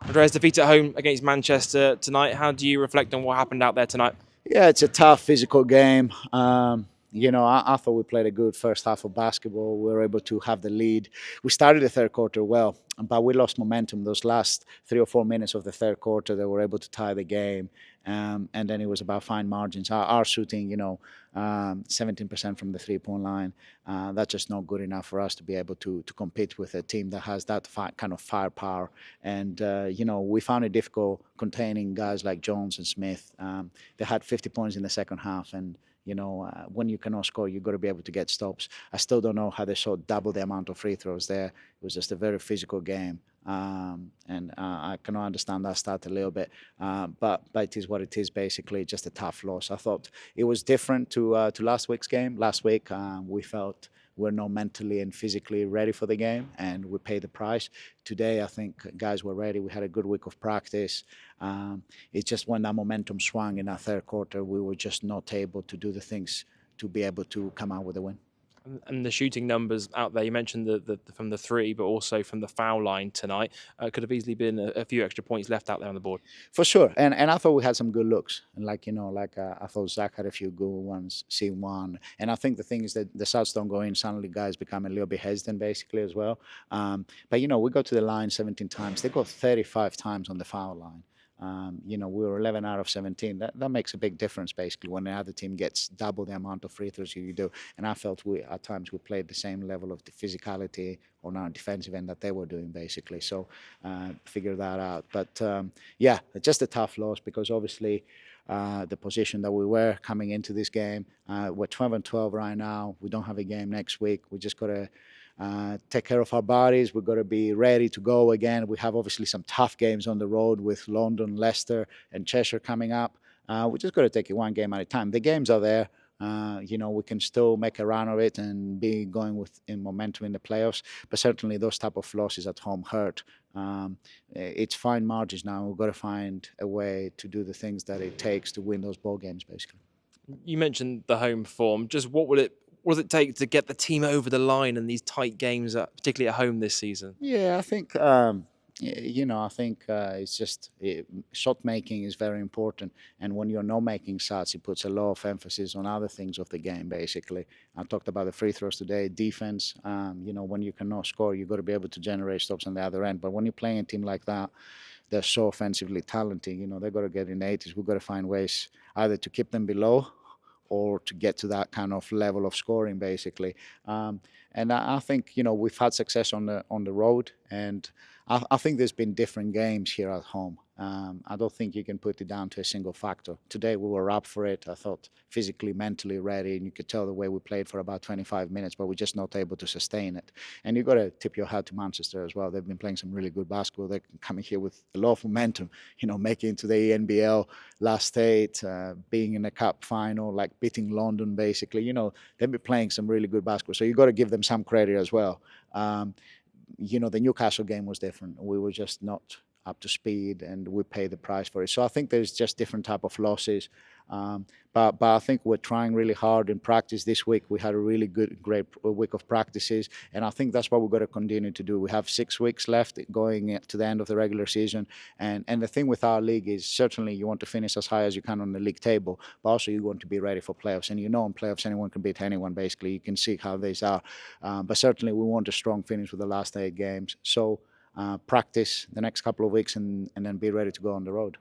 Andreas, defeat at home against Manchester tonight. How do you reflect on what happened out there tonight? Yeah, it's a tough physical game. I thought we played a good first half of basketball. We were able to have the lead. We started the third quarter well, but we lost momentum. Those last 3 or 4 minutes of the third quarter, they were able to tie the game. And then it was about fine margins. Our shooting, 17% from the three-point line, that's just not good enough for us to be able to compete with a team that has that kind of firepower. And, we found it difficult containing guys like Jones and Smith. They had 50 points in the second half, and when you cannot score, you've got to be able to get stops. I still don't know how they shot double the amount of free throws there. It was just a very physical game. And I cannot understand that stat a little bit. But it is what it is, basically, just a tough loss. I thought it was different to last week's game. Last week, we felt we're not mentally and physically ready for the game, and we paid the price. Today, I think guys were ready. We had a good week of practice. It's just when that momentum swung in our third quarter, we were just not able to do the things to be able to come out with a win. And the shooting numbers out there, you mentioned the from the three, but also from the foul line tonight, could have easily been a few extra points left out there on the board. For sure, and I thought we had some good looks, and I thought Zach had a few good ones, C1, and I think the thing is that the shots don't go in. Suddenly, guys become a little bit hesitant, basically as well. But we go to the line 17 times. They go 35 times on the foul line. We were 11 out of 17. That makes a big difference, basically, when the other team gets double the amount of free throws you do. And I felt at times we played the same level of the physicality on our defensive end that they were doing, basically. So figure that out. But just a tough loss because obviously the position that we were coming into this game, we're 12-12 right now. We don't have a game next week. We just got to take care of our bodies. We've got to be ready to go again. We have obviously some tough games on the road with London, Leicester, and Cheshire coming up. We just got to take it one game at a time. The games are there. We can still make a run of it and be going in momentum in the playoffs. But certainly those type of losses at home hurt. It's fine margins now. We've got to find a way to do the things that it takes to win those ball games, basically. You mentioned the home form. Just what does it take to get the team over the line in these tight games, particularly at home this season? Yeah, I think it's just shot making is very important, and when you're not making shots, it puts a lot of emphasis on other things of the game. Basically, I talked about the free throws today, defense. When you cannot score, you've got to be able to generate stops on the other end. But when you're playing a team like that, they're so offensively talented. They've got to get in the 80s. We've got to find ways either to keep them below or to get to that kind of level of scoring, basically. And I think we've had success on the road, and I think there's been different games here at home. I don't think you can put it down to a single factor. Today we were up for it. I thought physically, mentally ready, and you could tell the way we played for about 25 minutes, but we're just not able to sustain it. And you've got to tip your hat to Manchester as well. They've been playing some really good basketball. They're coming here with a lot of momentum, making it to the NBL last 8, being in the cup final, like beating London, basically. They've been playing some really good basketball. So you've got to give them some credit as well. The Newcastle game was different. We were just not up to speed, and we paid the price for it. So I think there's just different type of losses. But I think we're trying really hard in practice this week. We had a really great week of practices, and I think that's what we've got to continue to do. We have 6 weeks left going to the end of the regular season, and the thing with our league is certainly you want to finish as high as you can on the league table, but also you want to be ready for playoffs. And in playoffs, anyone can beat anyone, basically. You can see how these are. But certainly we want a strong finish with the last 8 games. So practice the next couple of weeks and then be ready to go on the road.